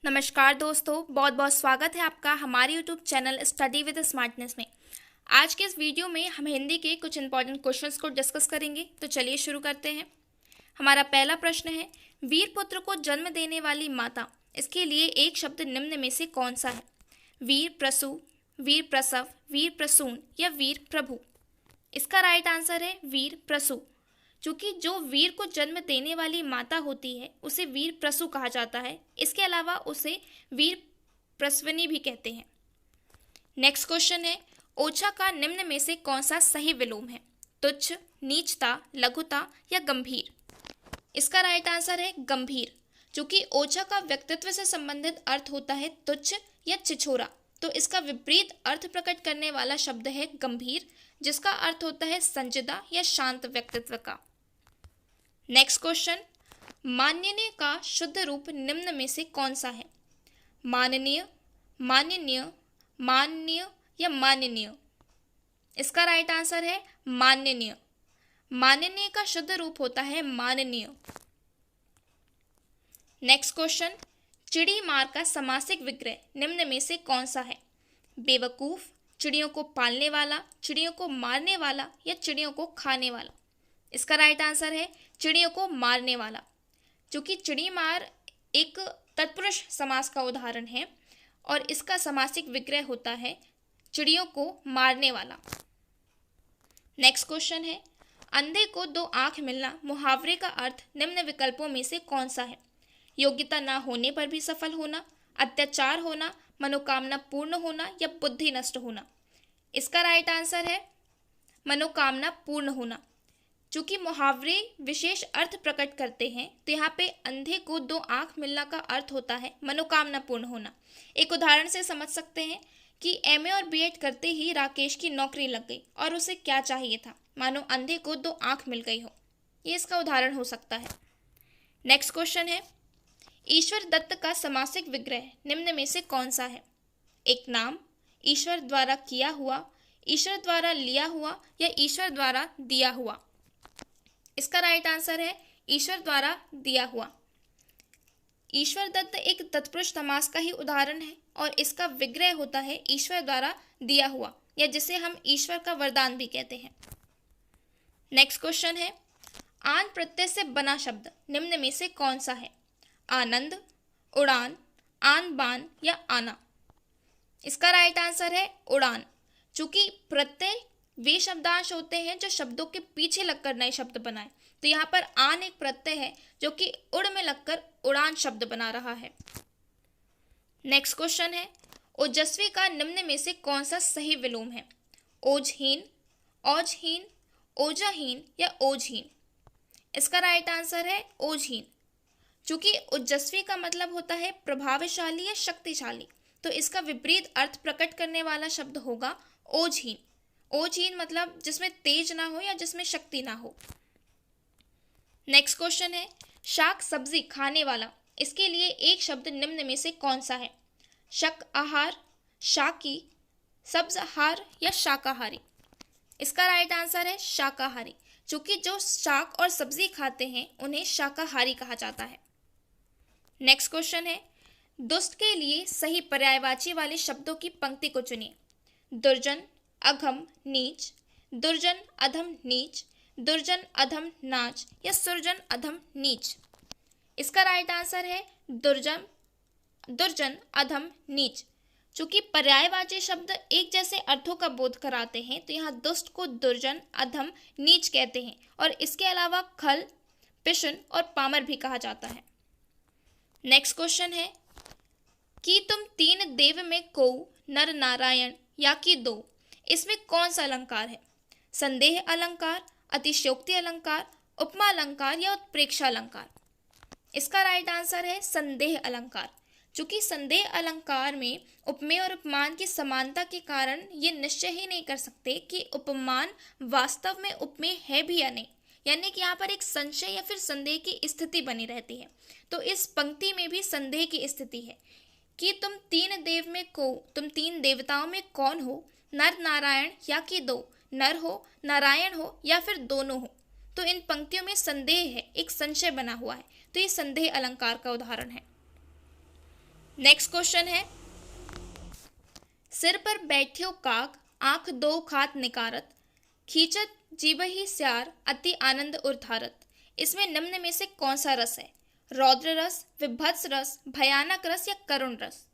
नमस्कार दोस्तों, बहुत बहुत स्वागत है आपका हमारे YouTube channel study with smartness में। आज के इस वीडियो में हम हिंदी के कुछ इंपॉर्टेंट क्वेश्चंस को डिस्कस करेंगे। तो चलिए शुरू करते हैं। हमारा पहला प्रश्न है, वीर पुत्र को जन्म देने वाली माता, इसके लिए एक शब्द निम्न में से कौन सा है? वीर प्रसू, वीर प्रसव, वीर प्रसून या वीर प्रभु? इसका राइट आंसर है वीर प्रसू। चूँकि जो वीर को जन्म देने वाली माता होती है उसे वीर प्रसू कहा जाता है। इसके अलावा उसे वीर प्रसवनी भी कहते हैं। नेक्स्ट क्वेश्चन है, ओछा का निम्न में से कौन सा सही विलोम है? तुच्छ, नीचता, लघुता या गंभीर? इसका राइट आंसर है गंभीर। चूँकि ओछा का व्यक्तित्व से संबंधित अर्थ होता है तुच्छ या छिछोरा, तो इसका विपरीत अर्थ प्रकट करने वाला शब्द है गंभीर, जिसका अर्थ होता है संजीदा या शांत व्यक्तित्व का। नेक्स्ट क्वेश्चन, माननीय का शुद्ध रूप निम्न में से कौन सा है? माननीय, माननीय, माननीय या माननीय? इसका राइट आंसर है माननीय। माननीय का शुद्ध रूप होता है माननीय। नेक्स्ट क्वेश्चन, चिड़ी मार का समासिक विग्रह निम्न में से कौन सा है? बेवकूफ, चिड़ियों को पालने वाला, चिड़ियों को मारने वाला या चिड़ियों को खाने वाला? इसका राइट आंसर है चिड़ियों को मारने वाला। क्योंकि चिड़ी मार एक तत्पुरुष समास का उदाहरण है और इसका समासिक विग्रह होता है चिड़ियों को मारने वाला। नेक्स्ट क्वेश्चन है, अंधे को दो आंख मिलना मुहावरे का अर्थ निम्न विकल्पों में से कौन सा है? योग्यता ना होने पर भी सफल होना, अत्याचार होना, मनोकामना पूर्ण होना या बुद्धि नष्ट होना? इसका राइट आंसर है मनोकामना पूर्ण होना। चूँकि मुहावरे विशेष अर्थ प्रकट करते हैं, तो यहाँ पे अंधे को दो आंख मिलना का अर्थ होता है मनोकामना पूर्ण होना। एक उदाहरण से समझ सकते हैं कि एमए और बीएड करते ही राकेश की नौकरी लग गई और उसे क्या चाहिए था? मानो अंधे को दो आंख मिल गई हो। ये इसका उदाहरण हो सकता है। नेक्स्ट क्वेश्चन है, ईश्वर दत्त का समासिक विग्रह निम्न में से कौन सा है? एक नाम, ईश्वर द्वारा किया हुआ, ईश्वर द्वारा लिया हुआ या ईश्वर द्वारा दिया हुआ? इसका राइट आंसर है ईश्वर द्वारा दिया हुआ। ईश्वर दत्त एक तत्पुरुष समास का ही उदाहरण है और इसका विग्रह होता है ईश्वर द्वारा दिया हुआ, या जिसे हम ईश्वर का वरदान भी कहते हैं। नेक्स्ट क्वेश्चन है, आन प्रत्यय से बना शब्द निम्न में से कौन सा है? आनंद, उड़ान, आन बान या आना? इसका राइट आंसर है उड़ान। चूंकि प्रत्यय वे शब्दांश होते हैं जो शब्दों के पीछे लगकर नए शब्द बनाए, तो यहाँ पर आन एक प्रत्यय है जो कि उड़ में लगकर उड़ान शब्द बना रहा है। नेक्स्ट क्वेश्चन है, ओजस्वी का निम्न में से कौन सा सही विलोम है? ओजहीन, औजहीन, ओजाहीन या ओजहीन? इसका राइट आंसर है ओजहीन। चूंकि ओजस्वी का मतलब होता है प्रभावशाली या शक्तिशाली, तो इसका विपरीत अर्थ प्रकट करने वाला शब्द होगा ओजहीन। ओजहीन मतलब जिसमें तेज ना हो या जिसमें शक्ति ना हो। नेक्स्ट क्वेश्चन है, शाक सब्जी खाने वाला, इसके लिए एक शब्द निम्न में से कौन सा है? शक आहार, शाकी, सब्ज आहार या शाकाहारी? इसका राइट आंसर है शाकाहारी। चूंकि जो शाक और सब्जी खाते हैं उन्हें शाकाहारी कहा जाता है। नेक्स्ट क्वेश्चन है, दुष्ट के लिए सही पर्यायवाची वाले शब्दों की पंक्ति को चुनिए। दुर्जन, अघम, नीच, दुर्जन, अधम, नीच, दुर्जन, अधम, नाच या सुरजन, अधम, नीच? इसका राइट आंसर है दुर्जन, दुर्जन, अधम, नीच। चूंकि पर्यायवाची शब्द एक जैसे अर्थों का बोध कराते हैं, तो यहाँ दुष्ट को दुर्जन, अधम, नीच कहते हैं और इसके अलावा खल, पिशन और पामर भी कहा जाता है। नेक्स्ट क्वेश्चन है कि तुम तीन देव में को नर नारायण या कि दो, इसमें कौन सा अलंकार है? संदेह अलंकार, अतिशयोक्ति अलंकार, उपमा अलंकार या उत्प्रेक्षा अलंकार? इसका राइट आंसर है संदेह अलंकार। चूंकि संदेह अलंकार में उपमेय और उपमान की समानता के कारण ये निश्चय ही नहीं कर सकते कि उपमान वास्तव में उपमेय है भी या नहीं, यानी कि यहाँ पर एक संशय या फिर संदेह की स्थिति बनी रहती है। तो इस पंक्ति में भी संदेह की स्थिति है कि तुम तीन देव में को, तुम तीन देवताओं में कौन हो? नर नारायण या कि दो, नर हो, नारायण हो या फिर दोनों हो? तो इन पंक्तियों में संदेह है, एक संशय बना हुआ है, तो ये संदेह अलंकार का उदाहरण है। नेक्स्ट क्वेश्चन है, सिर पर बैठ्यो काग, आंख दो खात निकारत, खींचत जीवहि स्यार, अति आनंद उर्धारत। इसमें निम्न में से कौन सा रस है? रौद्र रस, विभत्स रस, भयानक रस या करुण रस?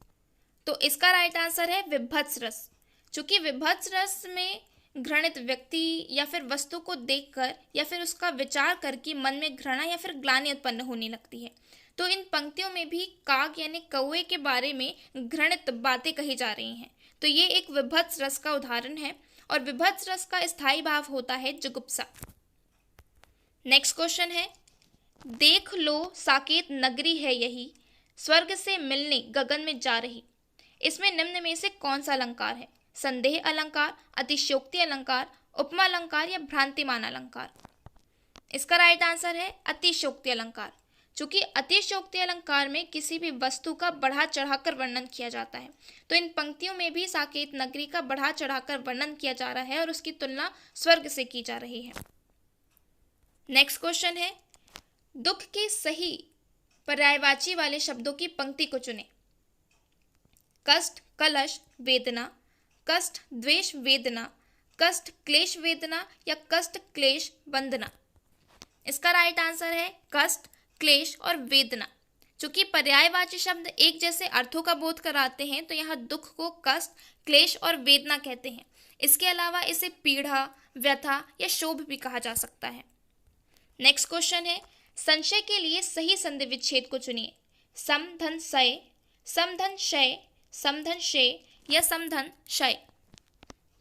तो इसका राइट आंसर है विभत्स रस। चूंकि विभत्स रस में घृणित व्यक्ति या फिर वस्तु को देखकर या फिर उसका विचार करके मन में घृणा या फिर ग्लानि उत्पन्न होने लगती है। तो इन पंक्तियों में भी काग यानी कौवे के बारे में घृणित बातें कही जा रही हैं। तो ये एक विभत्स रस का उदाहरण है और विभत्स रस का स्थायी भाव होता है जुगुप्सा। नेक्स्ट क्वेश्चन है, देख लो साकेत नगरी है यही, स्वर्ग से मिलने गगन में जा रही। इसमें निम्न में से कौन सा अलंकार है? संदेह अलंकार, अतिशयोक्ति अलंकार, उपमा अलंकार या भ्रांतिमान अलंकार? इसका राइट आंसर है अतिशयोक्ति अलंकार। चूंकि अतिशयोक्ति अलंकार में किसी भी वस्तु का बढ़ा चढ़ाकर वर्णन किया जाता है, तो इन पंक्तियों में भी साकेत नगरी का बढ़ा चढ़ाकर वर्णन किया जा रहा है और उसकी तुलना स्वर्ग से की जा रही है। नेक्स्ट क्वेश्चन है, दुख के सही पर्यायवाची वाले शब्दों की पंक्ति को चुनें। कष्ट कलश वेदना, कष्ट द्वेष वेदना, कष्ट क्लेश वेदना या कष्ट क्लेश वंदना? इसका राइट आंसर है कष्ट, क्लेश और वेदना। चूंकि पर्यायवाची शब्द एक जैसे अर्थों का बोध कराते हैं, तो यहाँ दुख को कष्ट, क्लेश और वेदना कहते हैं। इसके अलावा इसे पीड़ा, व्यथा या शोभ भी कहा जा सकता है। नेक्स्ट क्वेश्चन है, संशय के लिए सही संधि विच्छेद को चुनिए। समधन सय, समधन शय, समधन शय या समधन शय?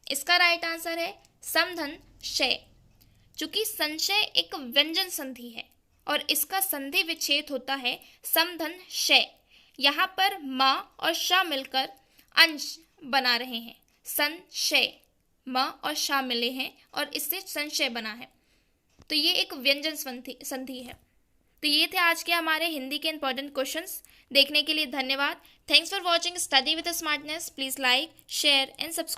इसका राइट आंसर है समधन शय। चूंकि संशय एक व्यंजन संधि है और इसका संधि विच्छेद होता है समधन शय। यहाँ पर म और श मिलकर अंश बना रहे हैं, संशय। म और श मिले हैं और इससे संशय बना है, तो ये एक व्यंजन संधि है। तो ये थे आज के हमारे हिंदी के इंपॉर्टेंट क्वेश्चंस। देखने के लिए धन्यवाद। Thanks for watching study with smartness. Please like, share and subscribe.